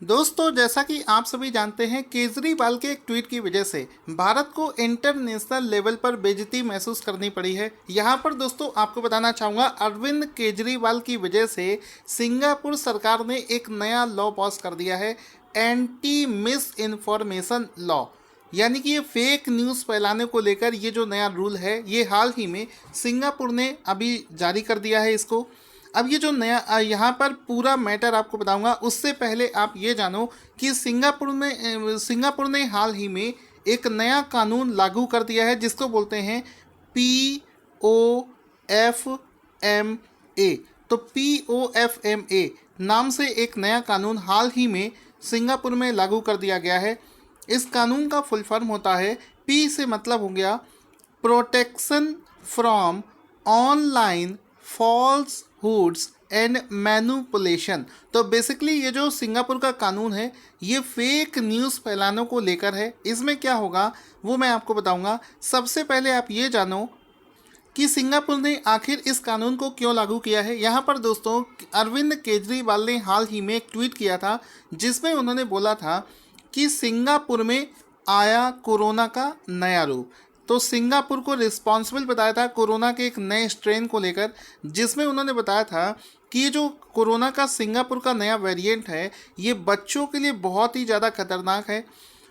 दोस्तों, जैसा कि आप सभी जानते हैं, केजरीवाल के एक ट्वीट की वजह से भारत को इंटरनेशनल लेवल पर बेइज्जती महसूस करनी पड़ी है। यहाँ पर दोस्तों आपको बताना चाहूँगा, अरविंद केजरीवाल की वजह से सिंगापुर सरकार ने एक नया लॉ पास कर दिया है, एंटी मिस इन्फॉर्मेशन लॉ। यानी कि ये फेक न्यूज़ फैलाने को लेकर ये जो नया रूल है, ये हाल ही में सिंगापुर ने अभी जारी कर दिया है इसको। अब ये जो नया यहाँ पर पूरा मैटर आपको बताऊंगा, उससे पहले आप ये जानो कि सिंगापुर ने हाल ही में एक नया कानून लागू कर दिया है, जिसको बोलते हैं POFMA। तो POFMA नाम से एक नया कानून हाल ही में सिंगापुर में लागू कर दिया गया है। इस कानून का फुल फॉर्म होता है, P से मतलब हो गया protection from online falsehoods and manipulation. तो बेसिकली ये जो सिंगापुर का कानून है, ये फेक न्यूज़ फैलाने को लेकर है। इसमें क्या होगा वो मैं आपको बताऊंगा। सबसे पहले आप ये जानो कि सिंगापुर ने आखिर इस कानून को क्यों लागू किया है। यहाँ पर दोस्तों अरविंद केजरीवाल ने हाल ही में एक ट्वीट किया था, जिसमें उन्होंने बोला था कि सिंगापुर में आया कोरोना का नया रूप। तो सिंगापुर को रिस्पॉन्सिबल बताया था कोरोना के एक नए स्ट्रेन को लेकर, जिसमें उन्होंने बताया था कि ये जो कोरोना का सिंगापुर का नया वेरिएंट है, ये बच्चों के लिए बहुत ही ज़्यादा खतरनाक है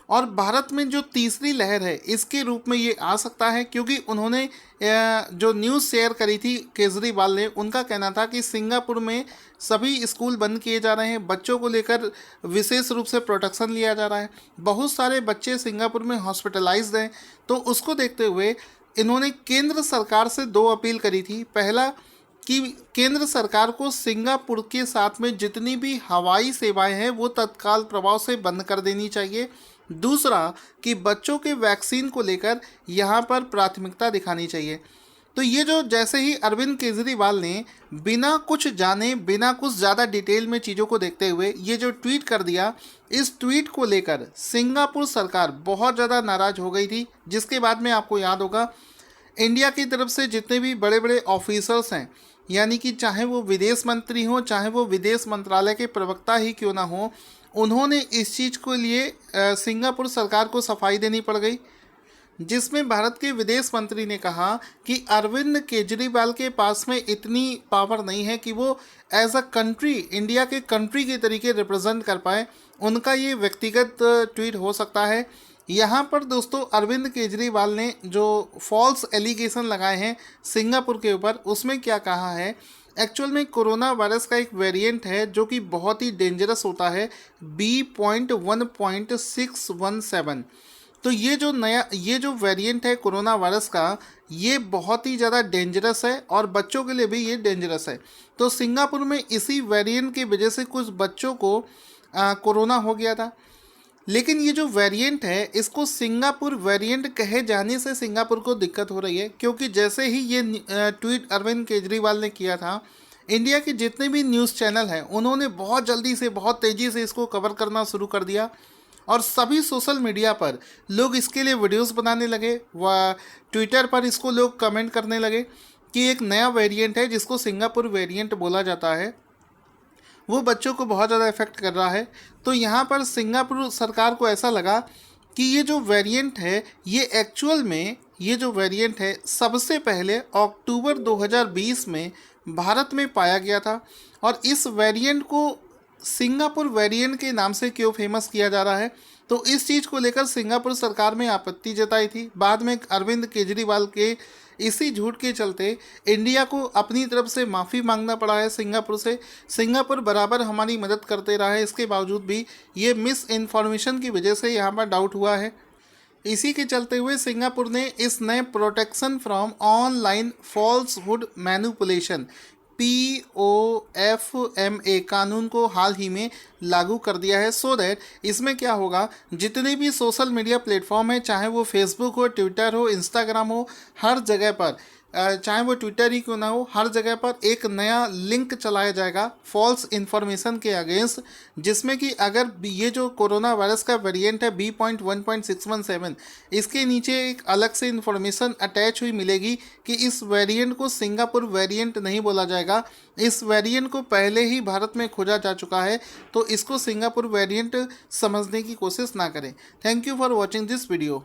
और भारत में जो तीसरी लहर है इसके रूप में ये आ सकता है। क्योंकि उन्होंने जो न्यूज़ शेयर करी थी केजरीवाल ने, उनका कहना था कि सिंगापुर में सभी स्कूल बंद किए जा रहे हैं, बच्चों को लेकर विशेष रूप से प्रोटेक्शन लिया जा रहा है, बहुत सारे बच्चे सिंगापुर में हॉस्पिटलाइज्ड हैं। तो उसको देखते हुए इन्होंने केंद्र सरकार से दो अपील करी थी। पहला कि केंद्र सरकार को सिंगापुर के साथ में जितनी भी हवाई सेवाएं हैं वो तत्काल प्रभाव से बंद कर देनी चाहिए। दूसरा कि बच्चों के वैक्सीन को लेकर यहाँ पर प्राथमिकता दिखानी चाहिए। तो ये जो जैसे ही अरविंद केजरीवाल ने बिना कुछ जाने, बिना कुछ ज़्यादा डिटेल में चीज़ों को देखते हुए ये जो ट्वीट कर दिया, इस ट्वीट को लेकर सिंगापुर सरकार बहुत ज़्यादा नाराज़ हो गई थी। जिसके बाद में आपको याद होगा, इंडिया की तरफ से जितने भी बड़े बड़े ऑफिसर्स हैं, यानी कि चाहे वो विदेश मंत्री हो, चाहे वो विदेश मंत्रालय के प्रवक्ता ही क्यों ना हो, उन्होंने इस चीज़ को लिए सिंगापुर सरकार को सफाई देनी पड़ गई। जिसमें भारत के विदेश मंत्री ने कहा कि अरविंद केजरीवाल के पास में इतनी पावर नहीं है कि वो एज अ कंट्री, इंडिया के कंट्री के तरीके रिप्रेजेंट कर पाए। उनका ये व्यक्तिगत ट्वीट हो सकता है। यहाँ पर दोस्तों अरविंद केजरीवाल ने जो फॉल्स एलिगेशन लगाए हैं सिंगापुर के ऊपर, उसमें क्या कहा है, एक्चुअल में कोरोना वायरस का एक वेरिएंट है जो कि बहुत ही डेंजरस होता है, B.1.617। तो ये जो वेरिएंट है कोरोना वायरस का, ये बहुत ही ज़्यादा डेंजरस है और बच्चों के लिए भी ये डेंजरस है। तो सिंगापुर में इसी वेरिएंट की वजह से कुछ बच्चों को कोरोना हो गया था। लेकिन ये जो वेरिएंट है, इसको सिंगापुर वेरिएंट कहे जाने से सिंगापुर को दिक्कत हो रही है। क्योंकि जैसे ही ये ट्वीट अरविंद केजरीवाल ने किया था, इंडिया के जितने भी न्यूज़ चैनल हैं उन्होंने बहुत जल्दी से, बहुत तेज़ी से इसको कवर करना शुरू कर दिया और सभी सोशल मीडिया पर लोग इसके लिए वीडियोस बनाने लगे व ट्विटर पर इसको लोग कमेंट करने लगे कि एक नया वेरिएंट है जिसको सिंगापुर वेरिएंट बोला जाता है, वो बच्चों को बहुत ज़्यादा इफेक्ट कर रहा है। तो यहाँ पर सिंगापुर सरकार को ऐसा लगा कि ये जो वेरिएंट है, ये एक्चुअल में ये जो वेरिएंट है सबसे पहले अक्टूबर 2020 में भारत में पाया गया था। और इस वेरिएंट को सिंगापुर वेरिएंट के नाम से क्यों फेमस किया जा रहा है, तो इस चीज़ को लेकर सिंगापुर सरकार में आपत्ति जताई थी। बाद में अरविंद केजरीवाल के इसी झूठ के चलते इंडिया को अपनी तरफ से माफ़ी मांगना पड़ा है सिंगापुर से। सिंगापुर बराबर हमारी मदद करते रहा है, इसके बावजूद भी ये मिस इन्फॉर्मेशन की वजह से यहाँ पर डाउट हुआ है। इसी के चलते हुए सिंगापुर ने इस नए protection from online falsehood manipulation POFMA कानून को हाल ही में लागू कर दिया है। सो दैट इसमें क्या होगा, जितने भी सोशल मीडिया प्लेटफॉर्म है, चाहे वो फेसबुक हो, ट्विटर हो, इंस्टाग्राम हो, हर जगह पर चाहे वो ट्विटर ही क्यों ना हो, हर जगह पर एक नया लिंक चलाया जाएगा फॉल्स इन्फॉर्मेशन के अगेंस्ट, जिसमें कि अगर ये जो कोरोना वायरस का वेरिएंट है B.1.617, इसके नीचे एक अलग से इन्फॉर्मेशन अटैच हुई मिलेगी कि इस वेरिएंट को सिंगापुर वेरिएंट नहीं बोला जाएगा, इस वेरिएंट को पहले ही भारत में खोजा जा चुका है, तो इसको सिंगापुर वेरिएंट समझने की कोशिश ना करें। Thank you for watching this video.